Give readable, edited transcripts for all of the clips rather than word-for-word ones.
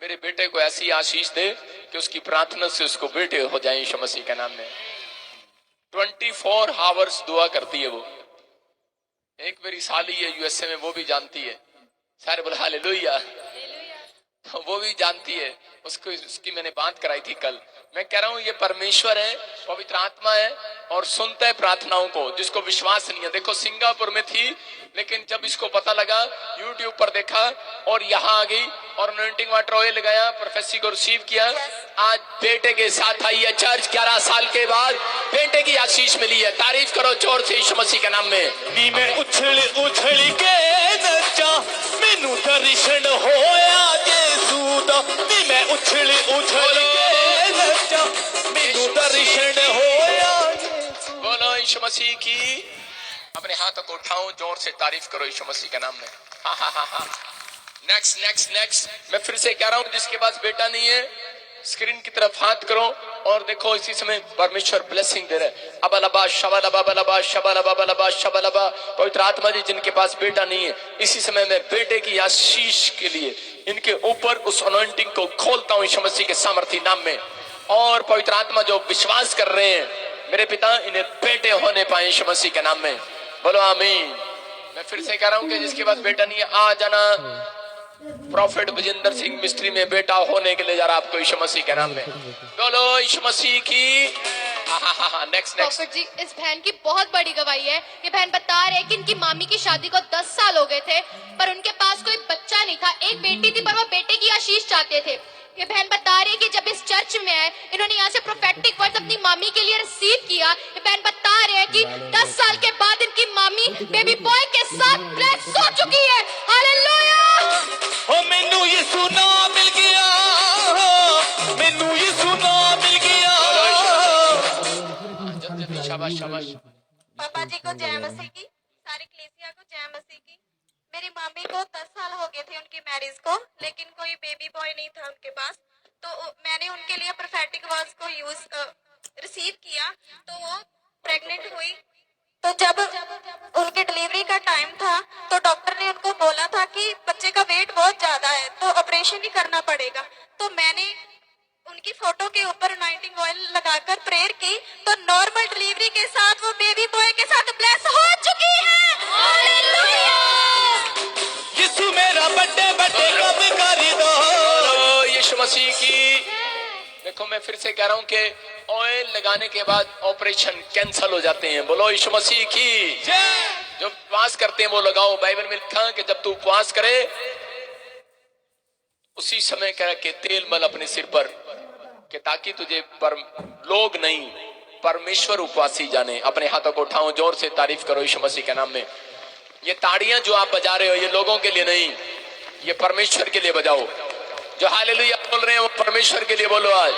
मेरे बेटे को ऐसी आशीष दे कि उसकी प्रार्थना से उसको बेटे हो जाए यीशु मसीह के नाम में। 24 आवर्स दुआ करती है वो। एक मेरी साली है यूएसए में, वो भी जानती है। सारे बोल हालेलुया। वो भी जानती है। उसकी मैंने बात कराई थी कल। मैं कह रहा हूं ये परमेश्वर है, पवित्र आत्मा है और सुनता है प्रार्थनाओं को जिसको विश्वास नहीं है। देखो सिंगापुर में थी, लेकिन जब इसको पता लगा, यूट्यूब पर देखा और यहाँ आ गई और अनॉइंटिंग वाटर ऑयल लगाया, प्रोफेसी को रिसीव किया। आज बेटे के साथ आई है चर्च। 11 साल के बाद बेटे की आशीष मिली है। तारीफ करो जोर से यीशु मसीह के नाम में। नी मैं उछल उछल के नचा, मैनू दर्शन होया यीशु दा। नी मैं उछल उछल के नचा, मैनू दर्शन होया यीशु। बोलो यीशु मसीह की। अपने हाथों को उठाओ, जोर से तारीफ करो यीशु मसीह के नाम में। हाँ हाँ हाँ हाँ। Next next next. मैं फिर से कह रहा हूं, जिसके पास बेटा नहीं है स्क्रीन की तरफ हाथ करो और देखो इसी समय परमेश्वर ब्लेसिंग दे रहे हैं। अबलबा शबलबा बलबा शबलबा बलबा शबलबा। पवित्र आत्मा जी जिनके पास बेटा नहीं है, इसी समय मैं बेटे की आशीष के लिए इनके ऊपर उस अनॉइंटिंग को खोलता हूं यीशु मसीह के सामर्थी नाम में। और पवित्र आत्मा जो विश्वास कर रहे हैं मेरे पिता, इन्हें बेटे होने पाए यीशु मसीह के नाम में। बोलो आमीन। मैं फिर से कह रहा हूं कि जिसके पास बेटा नहीं है आ जाना। प्रॉफिट विजेंद्र सिंह मिस्ट्री में बेटा होने के लिए जा रहा आपको यीशु मसीह के नाम में। बोलो यीशु मसीह की। Next next. प्रॉफिट जी, इस बहन की बहुत बड़ी गवाही है। ये बहन बता रहे हैं कि इनकी मामी की शादी को 10 साल हो गए थे, पर उनके पास कोई बच्चा नहीं था। एक बेटी थी, पर वो बेटे की आशीष चाहते थे। ये बहन बता रही है कि जब इस चर्च में आए, इन्होंने यहाँ से प्रोफेटिक वर्ड्स अपनी मामी के लिए रिसीव किया। ये बहन बता रहे हैं कि 10 साल के बाद इनकी मामी बेबी बॉय के साथ ब्लेस हो चुकी है। हालेलुया। ओ मैनू यीशु नाम मिल गया, मैनू यीशु नाम मिल गया। जल्दी शाबाश शाबाश। पापा जी को जय मसीह की, सारी कलीसिया को जय मसीह की। मेरी मामी को 10 साल हो गए थे उनकी मैरिज को, लेकिन कोई बेबी बॉय नहीं था उनके पास। तो मैंने उनके लिए प्रोफेटिक वर्ड्स को रिसीव किया, तो वो प्रेग्नेंट हुई। तो जब उनकी डिलीवरी का टाइम था, तो डॉक्टर ने उनको बोला था कि बच्चे का वेट बहुत ज्यादा है, तो ऑपरेशन ही करना पड़ेगा। तो मैंने उनकी फोटो के ऊपर अनॉइंटिंग ऑयल लगाकर प्रेयर की, तो नॉर्मल डिलीवरी के साथ वो बेबी बॉय के साथ ब्लेस हो चुकी है। हालेलुया। यीशु मेरा बड़े बड़े कम कर दो। बोलो यीशु मसीह की। देखो मैं फिर से कह रहा हूं कि ऑयल लगाने के बाद ऑपरेशन कैंसिल हो जाते हैं। बोलो यीशु मसीह की। जो उपवास करते हैं वो लगाओ। बाइबल में लिखा कि जब तू उपवास करे उसी समय कह के तेल मल अपने सिर पर, कि ताकि तुझे लोग नहीं परमेश्वर उपवासी जाने। अपने हाथों को उठाओ, जोर से तारीफ करो यीशु मसीह के नाम में। ये ताड़ियां जो आप बजा रहे हो ये लोगों के लिए नहीं, ये परमेश्वर के लिए बजाओ। जो हालेलुया बोल रहे हैं वो परमेश्वर के लिए बोलो। आज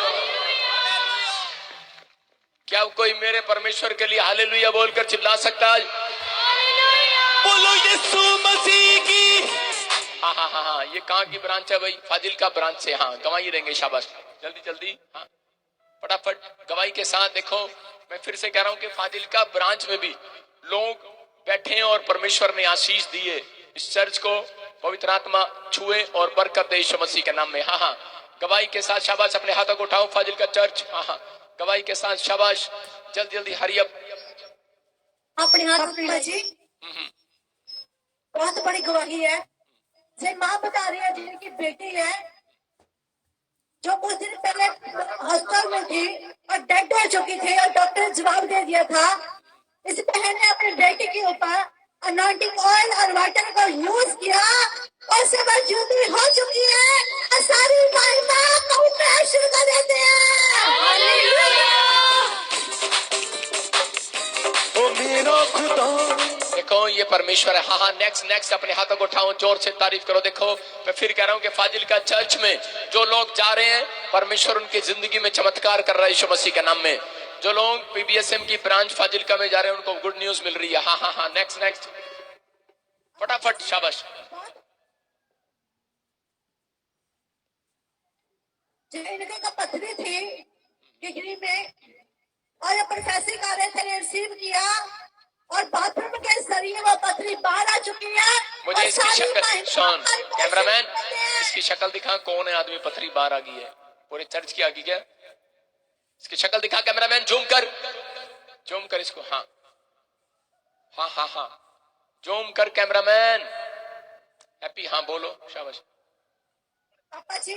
क्या कोई मेरे परमेश्वर के लिए हालेलुया बोलकर चिल्ला सकता है? बोलो यीशु मसीह की। हाँ हाँ हाँ हाँ। ये कहाँ की ब्रांच है भाई? फाजिल का ब्रांच से। हाँ गवाही देंगे, शाबाश। जल्दी जल्दी हाँ फटाफट गवाही के साथ। देखो मैं फिर से कह रहा हूँ कि फाजिल का ब्रांच में भी लोग बैठे हैं और परमेश्वर ने आशीष दी है। इस चर्च को पवित्र आत्मा छुए और बरकत दे यीशु मसीह के नाम में। हाँ हाँ गवाही के साथ शाबाश। अपने हाथों को उठाओ। फाजिल का चर्च। हाँ हाँ गवाही के साथ शाबाश। जल्दी जल्दी हरी अप। अपने हाथ में जी बहुत बड़ी गवाही है। जे माँ बता रही है जिनकी बेटी है जो कुछ दिन पहले हॉस्पिटल में थी और डेड हो चुकी थी और डॉक्टर ने जवाब दे दिया था। इस बहन ने अपने बेटे के ऊपर अनॉइंटिंग ऑयल और वाटर को यूज किया और सब जुदी हो चुकी है और सारी महिमा को शुरू कर देते हैं। हालेलुया। ओ मेरा खुदा। देखो ये परमेश्वर है। हाँ हाँ नेक्स्ट नेक्स्ट। अपने हाथों को उठाओ, जोर से तारीफ करो। देखो मैं फिर कह रहा हूँ कि फाजिल का चर्च में जो लोग जा रहे हैं, परमेश्वर उनकी जिंदगी में चमत्कार कर रहा है यीशु मसीह के नाम में। जो लोग पीबीएसएम की ब्रांच फाजिलका में जा रहे हैं उनको गुड न्यूज मिल रही है। हाँ हाँ हाँ नेक्स्ट नेक्स्ट फटाफट शाबाश। इनके का पथरी थी डिग्री में और ये प्रोफेसर कर रहे थे, रिसीव किया और बाथरूम के जरिए वो पथरी बाहर आ चुकी है। मुझे इसकी शक्ल, शॉन कैमरामैन इसकी शक्ल दिखा, कौन है आदमी, पथरी बाहर आ गई है, पूरे चर्च की आ गई क्या? इसकी शक्ल दिखा कैमरामैन, जूम कर इसको। हाँ हाँ हाँ हाँ, जूम कर कैमरामैन। हैप्पी, हाँ बोलो, शाबाश। पापा जी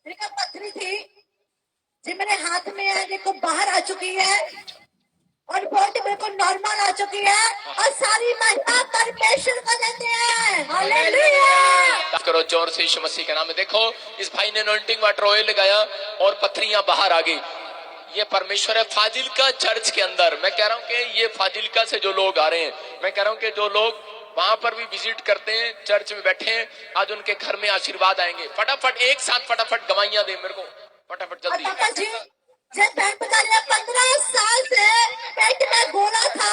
देखा पथरी थी जी मेरे हाथ में है, देखो बाहर आ चुकी है और बहुत बिल्कुल नॉर्मल आ चुकी है और सारी महिमा परमेश्वर को देते हैं। हालेलुया। करो जोर से यीशु मसीह के नाम में। देखो इस भाई ने अनॉइंटिंग वाटर ऑयल लगाया और पथरियां बाहर आ गई। ये परमेश्वर है फाजिल्का चर्च के अंदर। मैं कह रहा हूं कि ये फाजिल्का से जो लोग आ रहे हैं, मैं कह रहा हूं कि जो लोग वहां पर भी विजिट करते हैं, चर्च में बैठे हैं, आज उनके घर में आशीर्वाद आएंगे। फटाफट एक साथ फटाफट गवाहियां दे मेरे को, फटाफट और जल्दी। पापा जी जब बहन बता रही है 15 साल से पेट में गोला था,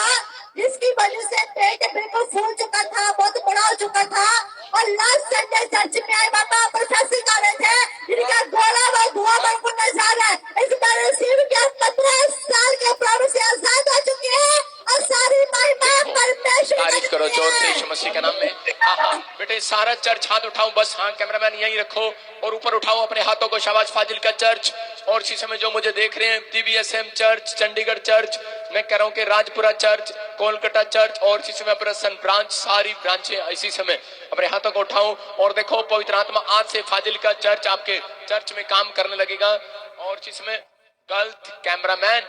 जिसकी वजह से पेट बिल्कुल फूल चुका था, बहुत बड़ा हो चुका था और लास्ट संडे चर्च में आए बाबा प्रोफेसर कर रहे थे, जिनका गोला व धुआं बिल्कुल नजर आ रहा है। इस बार रिसीव किया 15 साल के प्रभु से आजाद हो चुके हैं और सारी महिमा परमेश्वर तारीफ करो जोर से यीशु मसीह के नाम में। हाँ हाँ बेटे, सारा चर्च हाथ उठाओ बस। हाँ कैमरामैन यहीं रखो और ऊपर उठाओ अपने हाथों को। शाबाश। फाजिल्का चर्च और इसी समय जो मुझे देख रहे हैं, TBSM चर्च, चंडीगढ़ चर्च, मैं कह रहा हूँ कि राजपुरा चर्च, कोलकाता चर्च और इसी समय प्रसन ब्रांच, सारी ब्रांचें इसी समय अपने हाथों को उठाओ और देखो पवित्र आत्मा आज से फाजिल्का चर्च आपके चर्च में काम करने लगेगा। और इसी समय गलत कैमरामैन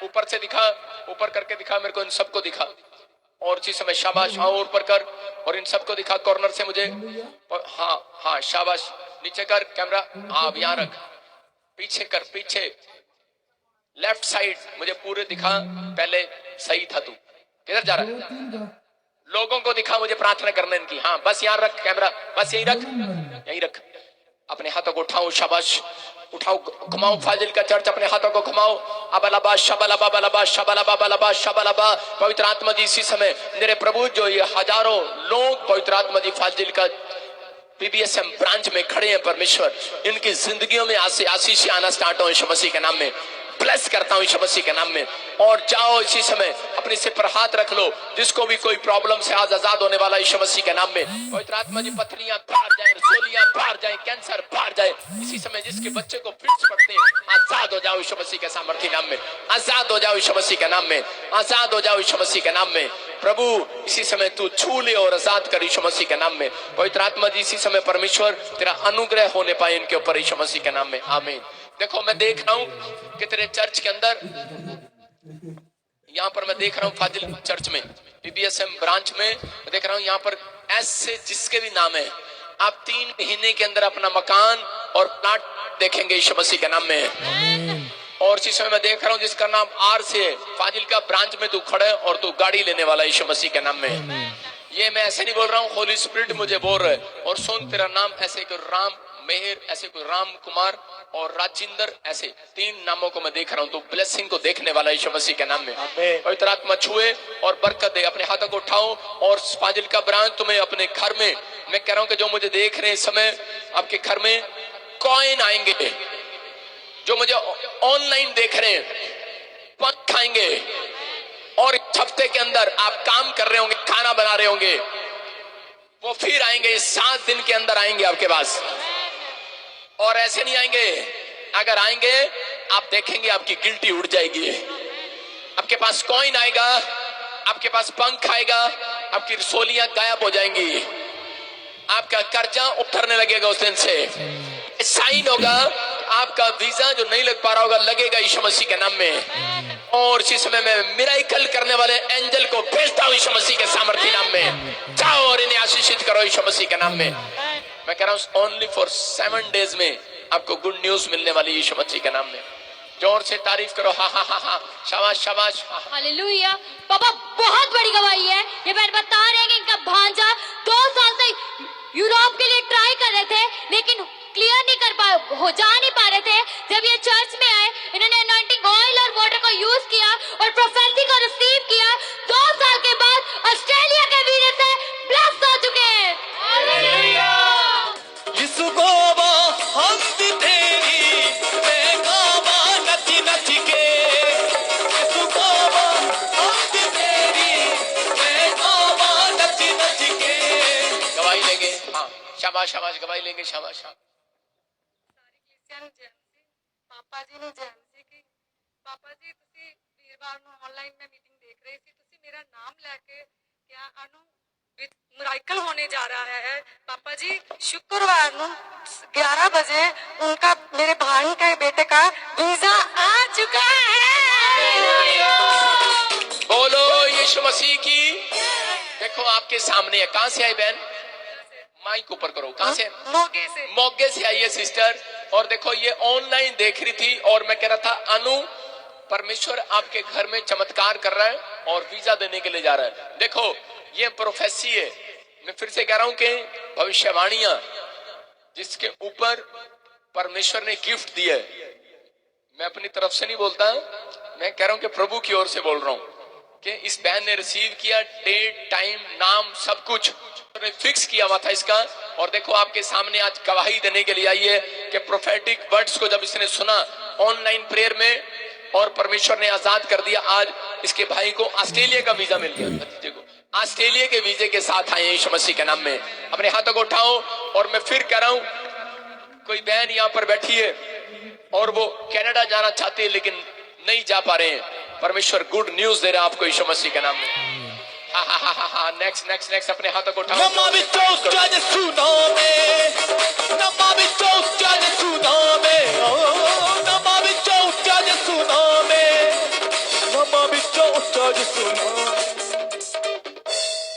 ऊपर से दिखा, ऊपर करके दिखा मेरे को, इन सबको दिखा और इसी समय शाबाश। हाँ ऊपर कर और इन सबको दिखा कॉर्नर से मुझे। हाँ हाँ शाबाश, नीचे कर कैमरा। हाँ अब यहाँ रख, पीछे कर, पीछे लेफ्ट साइड मुझे पूरे दिखा। पहले सही था तू, किधर जा रहा है? लोगों को दिखा, मुझे प्रार्थना करने इनकी। हाँ बस यहाँ रख कैमरा, बस यही रख, यही रख। अपने हाथों को उठाओ, शाबाश उठाओ, घुमाओ फाजिल्का चर्च, अपने हाथों को घुमाओ। अबलबा शबलबा बलबा शबलबा बलबा शबलबा। पवित्र आत्मा जी इसी समय मेरे प्रभु, जो ये हजारों लोग पवित्र आत्मा जी फाजिल्का PBSM ब्रांच में खड़े हैं, परमेश्वर इनकी जिंदगियों में आशीष आना स्टार्ट हो यीशु मसीह के नाम में। ब्लेस करता हूं यीशु मसीह के नाम में। और जाओ इसी समय अपने सिर पर हाथ रख लो, जिसको भी कोई प्रॉब्लम से आज आजाद होने वाला यीशु मसीह के नाम में। पवित्र आत्मा जी पथरियां बाहर जाए, रसोलियां बाहर जाए, कैंसर बाहर जाए इसी समय। जिसके बच्चे को फिट्स पड़ते हैं, आजाद हो जाओ यीशु मसीह के सामर्थ्य नाम में। आजाद हो जाओ यीशु मसीह के नाम में। आजाद हो जाओ यीशु मसीह के नाम में। प्रभु इसी समय तू छू ले और आजाद कर यीशु मसीह के नाम में। पवित्र आत्मा जी इसी समय परमेश्वर तेरा अनुग्रह होने पाए इनके ऊपर यीशु मसीह के नाम में। आमीन। देखो मैं देख रहा हूं कि तेरे चर्च के अंदर, यहाँ पर मैं देख रहा हूँ फाजिल चर्च में, PBSM ब्रांच में मैं देख रहा हूँ, यहाँ पर ऐसे जिसके भी नाम है, आप 3 महीने के अंदर अपना मकान और प्लाट देखेंगे यीशु मसीह के नाम में। और इसी समय मैं देख रहा हूँ जिसका नाम R से है, फाजिल्का ब्रांच में तू खड़ा है और तू गाड़ी लेने वाला यीशु मसीह के नाम में। ये मैं ऐसे नहीं बोल रहा हूँ, होली स्पिरिट मुझे बोल रहा है। और सुन, तेरा नाम ऐसे कोई राम मेहर, ऐसे कोई राम कुमार और राजिंदर, ऐसे 3 नामों को मैं देख रहा हूँ। तो ब्लेसिंग को देखने वाला यीशु मसीह के नाम में। पवित्र आत्मा छुए और बरकत दे। अपने हाथों को उठाओ और फाजिल्का ब्रांच तुम्हें अपने घर में, मैं कह रहा हूँ कि जो मुझे देख रहे हैं इस समय, आपके घर में कॉइन आएंगे। जो मुझे ऑनलाइन देख रहे हैं, पंख आएंगे। और इस हफ्ते के अंदर आप काम कर रहे होंगे, खाना बना रहे होंगे, वो फिर आएंगे। 7 दिन के अंदर आएंगे आपके पास। और ऐसे नहीं आएंगे, अगर आएंगे आप देखेंगे आपकी गिल्टी उड़ जाएगी। आपके पास कॉइन आएगा, आपके पास पंख आएगा, आपकी रसोलियां गायब हो जाएंगी, आपका कर्जा उतरने लगेगा उस दिन से। साइन होगा, आपका वीजा जो नहीं लग पा रहा होगा लगेगा यीशु मसीह के नाम में। और इसी समय मैं मिराकल करने वाले एंजल को भेजता हूं यीशु मसीह के सामर्थ्य नाम में। जाओ और इन्हें आशीषित करो यीशु मसीह के नाम में। मैं कह रहा हूं ओनली फॉर 7 डेज में आपको गुड न्यूज मिलने वाली यीशु मसीह के नाम में। जोर से तारीफ करो। हाँ हाँ हाँ हाँ, शाबाश शाबाश। हालेलुया। पापा बहुत बड़ी गवाही है। ये बहन बता रहे हैं कि इनका भांजा 2 साल से यूरोप के लिए ट्राई कर रहे थे, लेकिन क्लियर नहीं जा नहीं पा रहे थे। जब ये चर्च में आए, इन्होंने अनॉइंटिंग ऑयल और वाटर को यूज किया और प्रोफेसी को रिसीव किया। 2 साल के बाद ऑस्ट्रेलिया के वीरे से ब्लेस हो चुके हैं। हालेलुया। यीशु गोवा हम भी तेरी बेगावा नची नची के। यीशु गोवा हम भी तेरी बेगावा नची नची के। गवाही लेंगे। हाँ शाबाश शाबाश, गवाही लेंगे। शाबाश। ਭੈਣ ਜੈਮਸੀ ਪਾਪਾ ਜੀ ਨੂੰ ਜੈਮਸੀ ਕੀ ਪਾਪਾ ਜੀ ਤੁਸੀਂ ਵੀਰਵਾਰ ਨੂੰ ਆਨਲਾਈਨ ਮੈਂ ਮੀਟਿੰਗ ਦੇਖ ਰਹੀ ਸੀ ਤੁਸੀਂ मेरा नाम लेके क्या अनु मिराकल होने जा रहा है पापा जी शुक्रवार को 11 बजे उनका मेरे भाई के बेटे का वीजा आ चुका है बोलो यीशु मसीह की। देखो आपके सामने है। कहां से आई बहन? माइक ऊपर करो। कहां से? मोगे से आई है सिस्टर। और देखो ये ऑनलाइन देख रही थी और मैं कह रहा था अनु परमेश्वर आपके घर में चमत्कार कर रहा है और वीजा देने के लिए जा रहा है। देखो ये प्रोफेसी है। मैं फिर से कह रहा हूं कि भविष्यवाणियां जिसके ऊपर परमेश्वर ने गिफ्ट दिया है, मैं अपनी तरफ से नहीं बोलता, मैं कह रहा हूं कि प्रभु की ओर से बोल रहा हूं कि इस बहन ने रिसीव किया, डेट, टाइम, नाम सब कुछ फिक्स किया हुआ था इसका। और देखो आपके सामने आज गवाही देने के लिए आई है कि प्रोफेटिक वर्ड्स को जब इसने सुना ऑनलाइन प्रेयर में और परमेश्वर ने आजाद कर दिया, आज इसके भाई को ऑस्ट्रेलिया का वीजा मिल गया। भतीजे को ऑस्ट्रेलिया के वीजे के साथ आए यीशु मसीह के नाम में। अपने हाथों को उठाओ। और मैं फिर कह रहा हूं, कोई बहन यहाँ पर बैठी है और वो कनाडा जाना चाहती है लेकिन नहीं जा पा रहे हैं, परमेश्वर गुड न्यूज दे रहा है आपको यीशु मसीह के नाम में। नेक्स्ट नेक्स्ट नेक्स्ट अपने हाथों को उठाओ।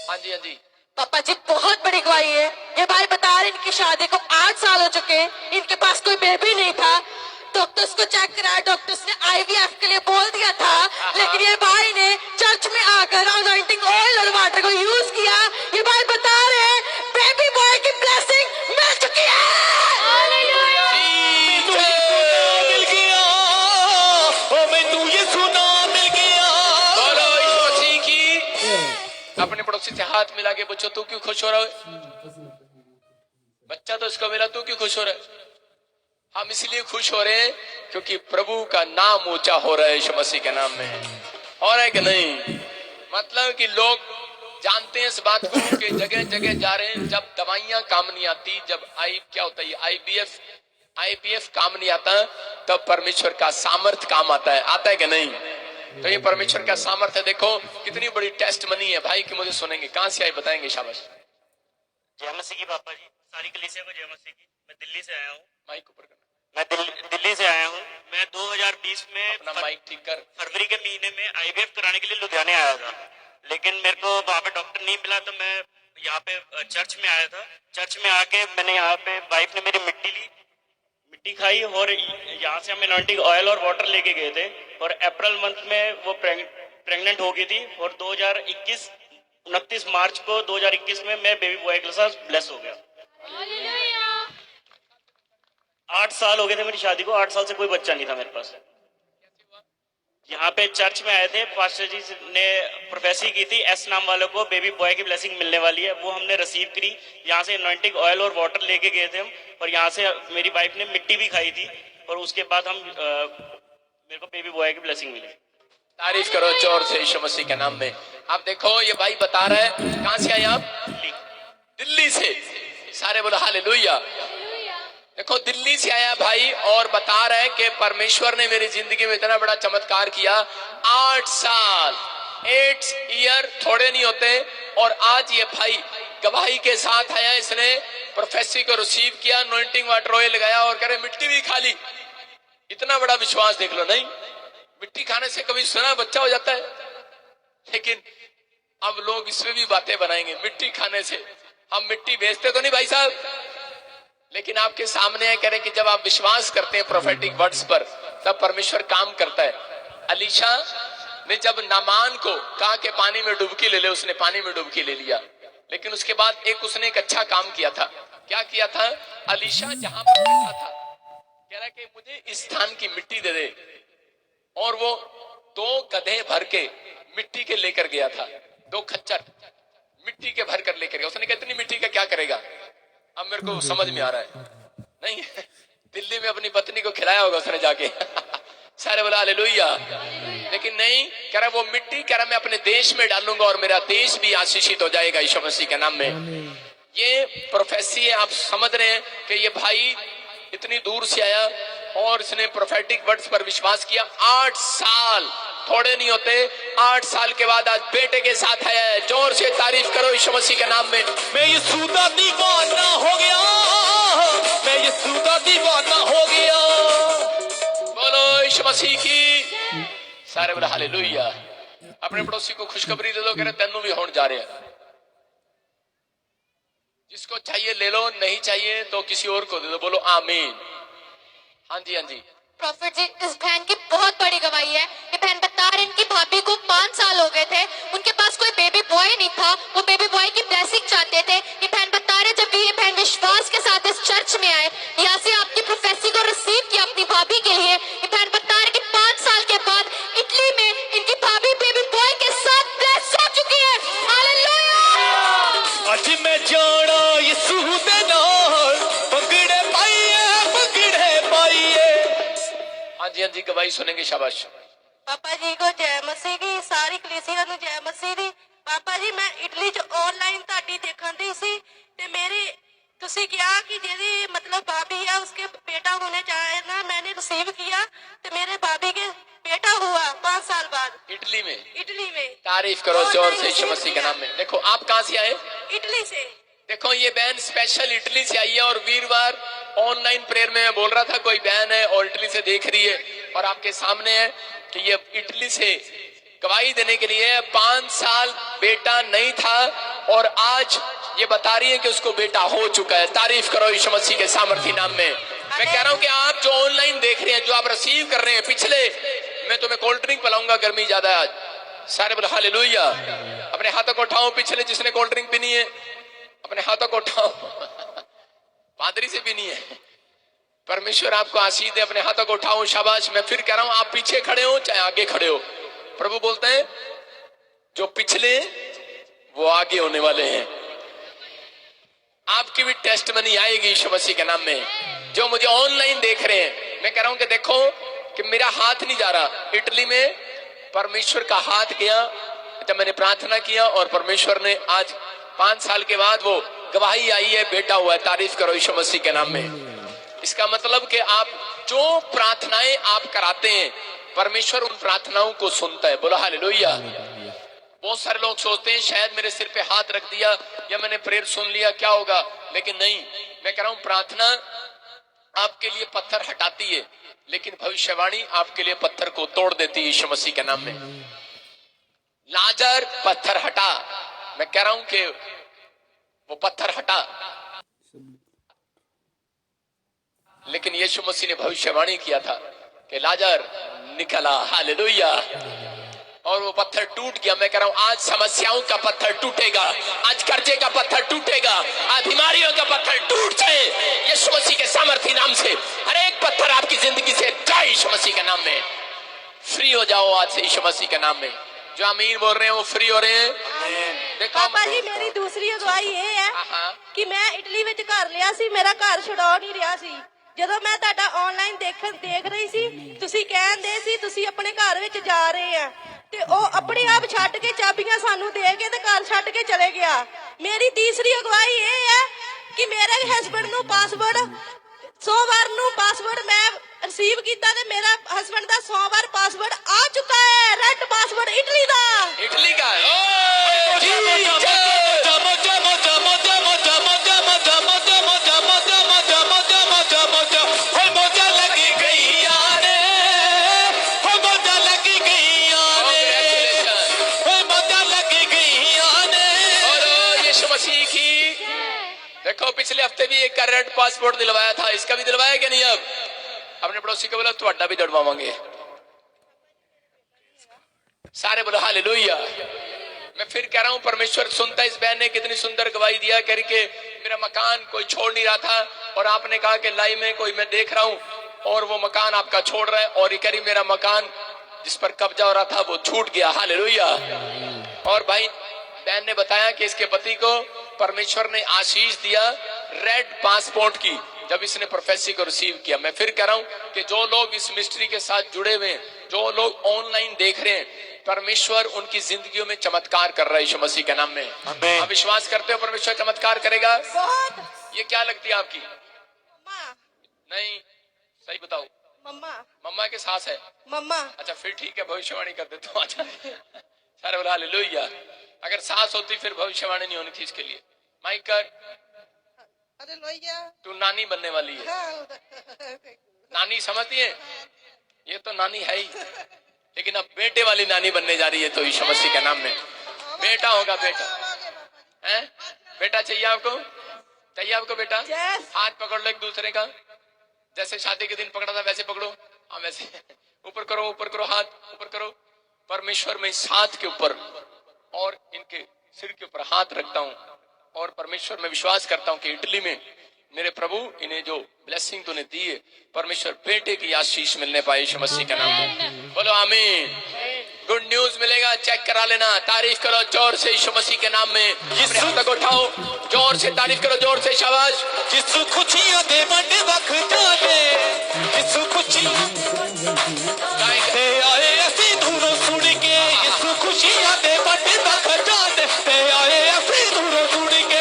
हाँ जी हाँ जी। पापा जी बहुत बड़ी गवाही है। ये भाई बता रहे इनकी शादी को 8 साल हो चुके हैं, इनके पास कोई बेबी नहीं था। डॉक्टर्स को चेक कराया, डॉक्टर्स ने आईवीएफ के लिए बोल दिया था, लेकिन ये भाई ने चर्च में आकर अनॉइंटिंग ऑयल और वाटर को यूज किया। ये भाई बता रहे हैं बेबी बॉय की ब्लेसिंग मिल चुकी है। मिल गया ओ मैनू ये सुना मिल गया। बोलो यीशु मसीह की। अपने पड़ोसी से हाथ मिला के पूछो तू क्यों खुश हो रहा है? बच्चा तो इसको मिला, तू क्यों खुश हो रहा है? हम इसलिए खुश हो रहे हैं क्योंकि प्रभु का नाम ऊंचा हो रहा है यीशु मसीह के नाम में। और है कि नहीं? मतलब कि लोग जानते हैं इस बात को कि जगह जगह जा रहे हैं। जब दवाइयां काम नहीं आती, जब क्या होता है आईपीएफ काम नहीं आता, तब परमेश्वर का सामर्थ काम आता है। आता है कि नहीं? तो ये परमेश्वर का सामर्थ है। देखो कितनी बड़ी टेस्ट मनी है। भाई की मुझे सुनेंगे, कहां से आए बताएंगे। शाबाश। जय मसीह की पापा जी, सारी कलीसिया को जय मसीह की। मैं दिल्ली से आया हूँ। माइक ऊपर करना। मैं दिल्ली से आया हूँ। मैं 2020 में अपना माइक ठीक कर। फरवरी के महीने में आईवीएफ कराने के लिए लुधियाने आया था, लेकिन मेरे को वहाँ पे डॉक्टर नहीं मिला, तो मैं यहाँ पे चर्च में आया था। चर्च में आके मैंने यहाँ पे वाइफ ने मेरी मिट्टी ली, मिट्टी खाई और यहाँ से हम एनॉइंटिंग ऑयल और वाटर लेके गए थे। और अप्रैल मंथ में वो प्रेग्नेंट हो गई थी। और 29 मार्च को 2021 में मैं बेबी बॉय के साथ ब्लेस हो गया। 8 साल हो गए थे मेरी शादी को। 8 साल से कोई बच्चा नहीं था मेरे पास। यहाँ पे चर्च में आए थे, पास्टर जी ने प्रोफेसी की थी एस नाम वालों को बेबी बॉय की ब्लेसिंग मिलने वाली है। वो हमने रिसीव करी। यहाँ से एनॉइंटिंग ऑयल और वाटर लेके गए थे हम। और यहाँ से मेरी वाइफ ने मिट्टी भी खाई थी। और उसके बाद मेरे को बेबी बॉय की ब्लेसिंग मिली। तारीफ करो जोर से यीशु मसीह के नाम में। आप देखो ये भाई बता रहा है, कहां से आए आप? दिल्ली से। सारे बोलो हालेलुया। देखो दिल्ली से आया भाई और बता रहा है कि परमेश्वर ने मेरी जिंदगी में इतना बड़ा चमत्कार किया। 8 साल 8 ईयर थोड़े नहीं होते। और आज ये भाई गवाही के साथ आया, इसने प्रोफेसी को रिसीव किया, अनॉइंटिंग वाटर ऑयल लगाया और कह रहे मिट्टी भी खा ली। इतना बड़ा विश्वास देख लो। नहीं, मिट्टी खाने से कभी सुना बच्चा हो जाता है, लेकिन अब लोग इसमें भी बातें बनाएंगे। मिट्टी खाने से हम मिट्टी बेचते तो नहीं भाई साहब, लेकिन आपके सामने है, कह रहे कि जब आप विश्वास करते हैं प्रोफेटिक वर्ड्स पर, तब परमेश्वर काम करता है। अलीशा ने जब नामान को कहा कि पानी में डुबकी ले ले, उसने पानी में डुबकी ले लिया। लेकिन उसके बाद उसने एक अच्छा काम किया था। क्या किया था? अलीशा जहां पर बैठा था, कह रहा कि मुझे इस स्थान की मिट्टी दे दे। और वो 2 गधे भर के मिट्टी के लेकर गया था। 2 खच्चर मिट्टी के भर कर लेकर गया। उसने कहा इतनी मिट्टी का क्या करेगा? अब मेरे को समझ में आ रहा है। नहीं, दिल्ली में अपनी पत्नी को खिलाया होगा उसने जाके। सारे बोला हालेलुया। लेकिन नहीं, कह रहा वो मिट्टी, कह रहा मैं अपने देश में डालूंगा और मेरा देश भी आशीषित हो जाएगा यीशु मसीह के नाम में। ये प्रोफेसी है। आप समझ रहे हैं कि ये भाई इतनी दूर से आया और इसने प्रोफेटिक वर्ड्स पर विश्वास किया। 8 साल थोड़े नहीं होते। 8 साल के बाद आज बेटे के साथ है। जोर से तारीफ करो यीशु मसीह के नाम में। मैं यीशु दा दीवाना हो गया, मैं यीशु दा दीवाना हो गया। बोलो यीशु मसीह की। सारे बोले हालेलुया। अपने पड़ोसी को खुशखबरी दे दो, कह रहे तेनू भी होने जा रहे हैं। जिसको चाहिए ले लो, नहीं चाहिए तो किसी और को दे दो। बोलो आमीन। हाँ जी, हाँ जी। प्रॉफिट जी, इस बहन की बहुत बड़ी गवाही है। ये बहन बता रहे इनकी भाभी को 5 साल हो गए थे, उनके पास कोई बेबी बॉय नहीं था, वो बेबी बॉय की ब्लेसिंग चाहते थे। ये बहन बता रहे जब ये बहन विश्वास के साथ इस चर्च में आए, यहाँ से आपकी प्रोफेसी को रिसीव किया अपनी भाभी के लिए। ये बहन बता रहे कि 5 साल के बाद इटली में इनकी भाभी बेबी बॉय के साथ ब्लेस हो चुकी है। हालेलुया। आज मैं जाना यीशु दे नाल, पगड़े पाइए, पगड़े पाइए। हाँ जी, हाँ जी, गवाही सुनेंगे। शाबाश। पापा जी को जय मसीह की, सारी कलीसिया ਨੂੰ जय मसीह ਦੀ। पापा जी मैं इटली ਚ ਆਨਲਾਈਨ ਤੁਹਾਡੀ ਦੇਖਣ ਦੀ ਸੀ ਤੇ ਮੇਰੀ ਤੁਸੀਂ ਕਿਹਾ कि ਜਿਹੜੀ मतलब भाभी है उसके बेटा होने चाहे ना, मैंने रिसीव किया तो मेरे भाभी के बेटा हुआ 5 साल बाद इटली में। इटली में। तारीफ करो जोर से यीशु मसीह के नाम में। देखो आप कहाँ से आए? इटली से। देखो ये बहन स्पेशल इटली से आई है और वीरवार ऑनलाइन प्रेयर में मैं बोल रहा था कोई बहन है और इटली से देख रही है और आपके सामने है कि ये इटली से गवाही देने के लिए 5 साल बेटा नहीं था और आज ये बता रही है कि उसको बेटा हो चुका है। तारीफ करो यीशु मसीह के सामर्थी नाम में। मैं कह रहा हूं कि आप जो ऑनलाइन देख रहे हैं, जो आप रिसीव कर रहे हैं, पिछले मैं तुम्हें कोल्ड ड्रिंक पिलाऊंगा, गर्मी ज्यादा है आज। सारे बोले हालेलुया। अपने हाथों को उठाओ, पिछले जिसने कोल्ड ड्रिंक पीनी है अपने हाथों को उठाओ। पादरी से पीनी है। परमेश्वर आपको आशीष दे। अपने हाथों को उठाओ। शाबाश। मैं फिर कह रहा हूं, आप पीछे खड़े हो चाहे आगे खड़े हो, प्रभु बोलते हैं जो पिछले वो आगे होने वाले हैं। आपकी भी टेस्ट मनी आएगी यीशु मसीह के नाम में। जो मुझे ऑनलाइन देख रहे हैं, मैं कह रहा हूं कि देखो कि मेरा हाथ नहीं जा रहा। इटली में परमेश्वर का हाथ गया जब मैंने प्रार्थना किया और परमेश्वर ने आज 5 साल के बाद वो गवाही आई है, बेटा हुआ है। तारीफ करो यीशु मसीह के नाम में। इसका मतलब कि आप जो प्रार्थनाएं आप कराते हैं, परमेश्वर उन प्रार्थनाओं को सुनता है। बोलो हालेलुया। बहुत सारे लोग सोचते हैं शायद मेरे सिर पे हाथ रख दिया या मैंने प्रेयर सुन लिया, क्या होगा? लेकिन नहीं, मैं कह रहा हूं प्रार्थना आपके लिए पत्थर हटाती है, लेकिन भविष्यवाणी आपके लिए पत्थर को तोड़ देती है यीशु मसीह के नाम में। लाजर पत्थर हटा। मैं कह रहा हूं कि वो पत्थर हटा, लेकिन यीशु मसीह ने भविष्यवाणी किया था कि लाजर निकला। हालेलुया। और वो पत्थर टूट गया। मैं कह रहा हूं आज समस्याओं का पत्थर टूटेगा, आज कर्जे का पत्थर टूटेगा, आज बीमारियों का पत्थर टूट जाए यीशु मसीह के सामर्थी नाम से। हर एक पत्थर आपकी जिंदगी से जाए यीशु मसीह के नाम में। फ्री हो जाओ आज से यीशु मसीह के नाम में। जो आमीन बोल रहे हैं वो फ्री हो रहे हैं। देखो पापा जी मेरी दूसरी अगवाई ਇਹ ਹੈ ਕਿ ਮੈਂ ਇਟਲੀ ਵਿੱਚ ਘਰ ਲਿਆ ਸੀ, ਮੇਰਾ ਘਰ ਛੁਡਾ ਨਹੀਂ ਰਿਹਾ ਸੀ। ਜਦੋਂ ਮੈਂ ਤੁਹਾਡਾ ਆਨਲਾਈਨ ਦੇਖ ਰਹੀ ਸੀ, ਤੁਸੀਂ ਕਹਿੰਦੇ ਸੀ ਤੁਸੀਂ ਆਪਣੇ ਘਰ ਵਿੱਚ ਜਾ ਰਹੇ ਆ ਤੇ ਉਹ ਆਪਣੇ ਆਪ ਛੱਡ ਕੇ ਚਾਬੀਆਂ ਸਾਨੂੰ ਦੇ ਕੇ ਤੇ ਘਰ ਛੱਡ ਕੇ ਚਲੇ ਗਿਆ। ਮੇਰੀ ਤੀਸਰੀ ਅਗਵਾਈ ਇਹ ਹੈ ਕਿ ਮੇਰੇ ਹਸਬੰਡ ਨੂੰ ਪਾਸਵਰਡ ਸੋਮਵਾਰ ਨੂੰ ਪਾਸਵਰਡ ਮੈਂ ਰਿਸੀਵ ਕੀਤਾ ਤੇ ਮੇਰਾ ਹਸਬੰਡ ਦਾ ਸੋਮਵਾਰ ਪਾਸਵਰਡ ਆ ਚੁੱਕਾ ਹੈ। ਰੈਡ ਪਾਸਵਰਡ ਇਟਲੀ ਦਾ। इटली का मसीह की। देखो पिछले हफ्ते भी एक का रेड पासपोर्ट दिलवाया था, इसका भी दिलवाया क्या नहीं? अब अपने पड़ोसी को बोला तुहाडा भी दिलवावांगे। सारे बोलो हालेलुया। मैं फिर कह रहा हूं परमेश्वर सुनता है। इस बहन ने कितनी सुंदर गवाही दिया, कह रही कि मेरा मकान कोई छोड़ नहीं रहा था और आपने कहा कि लाइव में कोई मैं देख रहा हूं और वो मकान आपका छोड़ रहा है, और ये कह रही मेरा मकान जिस पर कब्जा हो रहा था वो छूट गया। हालेलुया। और भाई बहन ने बताया कि इसके पति को परमेश्वर ने आशीष दिया रेड पासपोर्ट की जब इसने प्रोफेसी को रिसीव किया। मैं फिर कह रहा हूं कि जो लोग इस मिस्ट्री के साथ जुड़े हुए हैं, जो लोग ऑनलाइन देख रहे हैं, परमेश्वर उनकी जिंदगियों में चमत्कार कर रहा है यीशु मसीह के नाम में। आप विश्वास करते हो परमेश्वर चमत्कार करेगा? बहुत। ये क्या लगती है आपकी? माँ नहीं, सही बताओ। मम्मा मम्मा के सास है। मम्मा अच्छा फिर ठीक है, भविष्यवाणी कर देता हूँ। अच्छा सारे बोला हालेलुया। अगर सास होती फिर भविष्यवाणी नहीं होनी थी इसके लिए। माइक कर। अरे लोहिया तू नानी बनने वाली है। नानी समझती है? ये तो नानी है ही, लेकिन अब बेटे वाली नानी बनने जा रही है। तो यीशु मसीह के नाम में बेटा होगा। बेटा है? बेटा चाहिए आपको? चाहिए आपको बेटा? हाथ पकड़ लो एक दूसरे का, जैसे शादी के दिन पकड़ा था वैसे पकड़ो। हाँ वैसे ऊपर करो, ऊपर करो, हाथ ऊपर करो। परमेश्वर में इस हाथ के ऊपर और इनके सिर के ऊपर हाथ रखता हूँ और परमेश्वर में विश्वास करता हूँ कि इटली में मेरे प्रभु इन्हें जो ब्लेसिंग तूने दी है, परमेश्वर बेटे की आशीष मिलने पाए यीशु मसीह के नाम में। बोलो आमीन। गुड न्यूज मिलेगा, चेक करा लेना। तारीफ करो जोर से यीशु मसीह के नाम में। अपने हाथ को उठाओ, जोर से तारीफ करो, जोर से शाबाश। जिसु खुशियां दे मन वख जाने, जिसु खुशियां ते आए असी दूरों सुन के, जिसु खुशियां दे मन वख जाने, ते आए असी दूरों सुन के।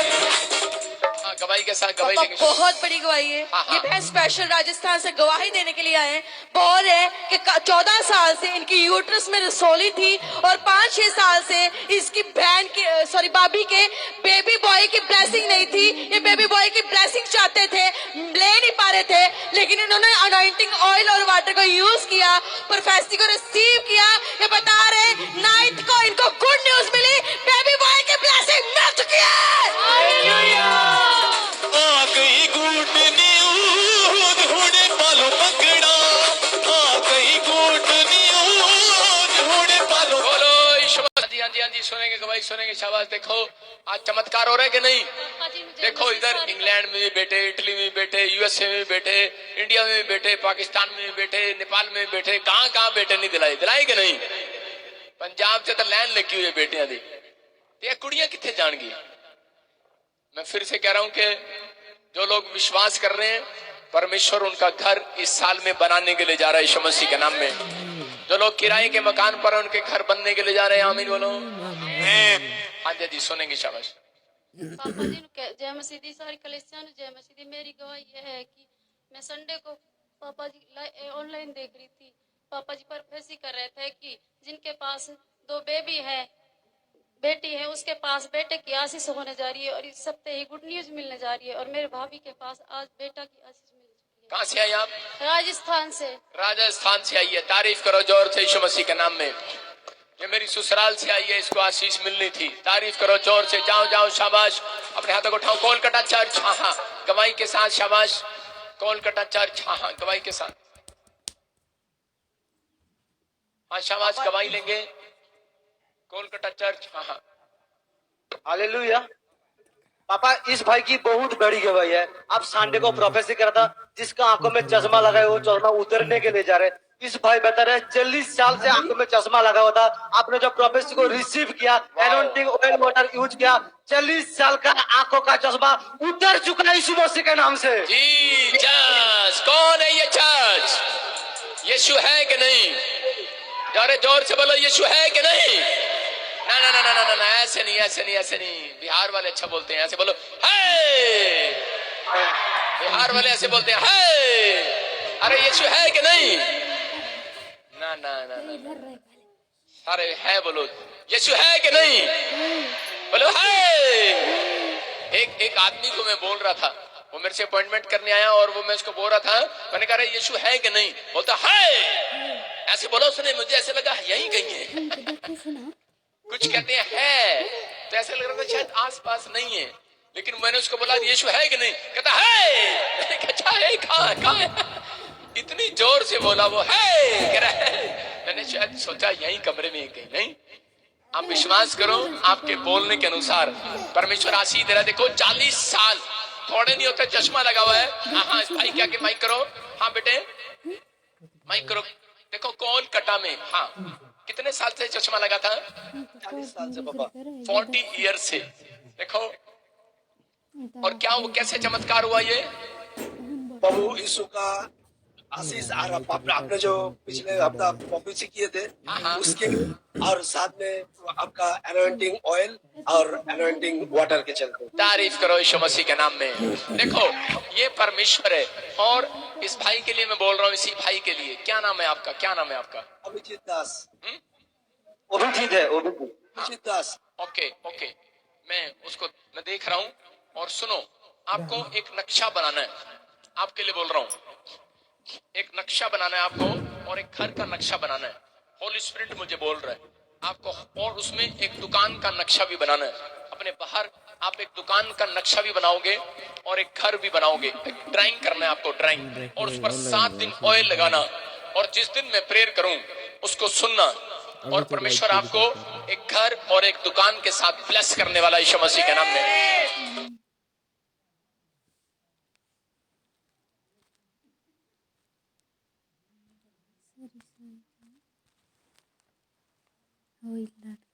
गवाही के साथ गवाही पापा लेंगे। बहुत बड़ी गवाही है। ये बहन स्पेशल राजस्थान से गवाही देने के लिए आए हैं। बोल रहे हैं कि 14 साल से इनकी यूट्रस में रसोली थी और 5-6 साल से इसकी बहन की भाभी के बेबी बॉय की ब्लेसिंग नहीं थी। ये बेबी बॉय की ब्लेसिंग चाहते थे, ले नहीं पा रहे थे, लेकिन इन्होंने अनॉइंटिंग ऑयल और वाटर को यूज किया, प्रोफेसी को रिसीव किया। ये बता रहे 9th को इनको गुड न्यूज मिली, बेबी बॉय की ब्लेसिंग मिल चुकी है। आ गई गुड न्यूज होने पालो पकड़ा, आ गई गुड न्यूज होने पालो। बोलो यीशु मसीह। हाँ जी हाँ जी, सुनेंगे गवाही, सुनेंगे शाबाश। देखो आज चमत्कार हो रहा है कि नहीं? देखो इधर इंग्लैंड में भी बैठे, इटली में भी बैठे, यूएसए में भी बैठे, इंडिया में भी बैठे, पाकिस्तान में भी बैठे, नेपाल में भी बैठे, कहाँ कहाँ बैठे नहीं दिलाई दिलाई कि नहीं? पंजाब से तो लाइन लगी हुई है बेटियां दी। ये कुड़ियां कितने जान गई? मैं फिर से कह रहा हूं कि जो लोग विश्वास कर रहे हैं, परमेश्वर उनका घर इस साल में बनाने के लिए जा रहा है यीशु मसीह के नाम में। जो लोग किराए के मकान पर उनके घर बनने के लिए जा रहे हैं, आमीन बोलो। हाँ जी जी, सुनेंगे शाबाश। पापा जी जय मसीह दी, सारी कलेसियां जय मसीह दी। मेरी गवाही यह है कि मैं संडे को पापा जी ऑनलाइन देख रही थी। पापा जी प्रोफेसी कर रहे थे कि जिनके पास 2 बेबी है, बेटी है, उसके पास बेटे की आशीष होने जा रही है और इस हफ्ते ही गुड न्यूज मिलने जा रही है। और मेरे भाभी के पास आज बेटा की आशीष मिल चुकी है। कहाँ से आई आप? राजस्थान से। राजस्थान से आई है। तारीफ करो जोर से यीशु मसीह के नाम में। ये मेरी ससुराल से आई है, इसको आशीष मिलनी थी। तारीफ करो जोर से। जाओ जाओ शाबाश। अपने हाथों को उठाओ। कोलकाता चर्च, हाँ हाँ गवाही के साथ शाबाश। कोलकाता चर्च, हाँ हाँ गवाही के साथ। हाँ शाबाश, गवाही लेंगे। कोलकाता चर्च, हाँ हाँ। हालेलुया। पापा इस भाई की बहुत बड़ी गवाही है। आप संडे को प्रोफेसी करा था, जिसका आंखों में चश्मा लगा है वो चश्मा उतरने के लिए जा रहे। इस भाई बता रहे 40 साल से आंखों में चश्मा लगा हुआ था। आपने जो प्रोफेसी को रिसीव किया, एनॉइंटिंग ऑयल वाटर यूज किया, 40 साल का आंखों का चश्मा उतर चुका है यीशु मसीह के नाम से। जी चर्च, कौन है ये चर्च? यीशु है कि नहीं? जोरे जोर से बोलो, यीशु है कि नहीं? ना ना ना ना ना ना, ऐसे नहीं ऐसे नहीं ऐसे नहीं। बिहार वाले अच्छा बोलते हैं, ऐसे बोलो है। बिहार वाले ऐसे बोलते हैं है। अरे यीशु है कि नहीं? ना ना ना ना, अरे है बोलो। यीशु है कि नहीं? बोलो है। एक आदमी को मैं बोल रहा था, वो मेरे से अपॉइंटमेंट करने आया और वो मैं उसको बोल रहा था, मैंने कहा यीशु है कि नहीं? बोलता है। ऐसे बोला उसने, मुझे ऐसे लगा यही कहीं है। कुछ कहते हैं तो ऐसे लग रहा था शायद आसपास नहीं है, लेकिन मैंने उसको बोला यीशु है कि नहीं? कहता है। अच्छा है, कहाँ है? इतनी जोर से बोला वो है, कह रहा है। मैंने शायद सोचा यही कमरे में कहीं नहीं। आप विश्वास करो, आपके बोलने के अनुसार परमेश्वर आशीष दे रहा है। देखो 40 साल थोड़े नहीं होते, चश्मा लगा हुआ है। हाँ हाँ भाई, क्या माइक करो। हाँ बेटे माइक करो। देखो कोलकाता में, हाँ कितने साल से चश्मा लगा था? 40 साल से पापा। 40 ईयर से। देखो और क्या वो कैसे चमत्कार हुआ ये? प्रभु यीशु का आशीष आ रहा। आपने जो पिछले हफ्ता प्रोफेसी किए थे, और साथ में आपका अनॉइंटिंग ऑयल और अनॉइंटिंग वाटर के चलते। तारीफ करो यीशु मसीह के नाम में। देखो ये परमेश्वर है, और इस भाई के लिए मैं बोल रहा हूँ, इसी भाई के लिए। क्या नाम है आपका, क्या नाम है आपका? अभिजीत दास। वो भी ठीक है, वो भी ठीक। अभिजीत दास। ओके ओके, मैं देख रहा हूँ। और सुनो, आपको एक नक्शा बनाना है, आपके लिए बोल रहा हूँ। एक नक्शा बनाना है आपको, और एक घर का नक्शा बनाना है। होली स्पिरिट मुझे बोल रहा है आपको, और उसमें एक दुकान का नक्शा भी बनाना है। अपने बाहर आप एक दुकान का नक्शा भी बनाओगे और एक घर भी बनाओगे। एक ड्राइंग करना है आपको, ड्राइंग, और उस पर 7 दिन ऑयल लगाना। और जिस दिन मैं प्रेयर करूं उसको सुनना, और परमेश्वर आपको एक घर और एक दुकान के साथ ब्लेस करने वाला यीशु मसीह के नाम में। वही लड़का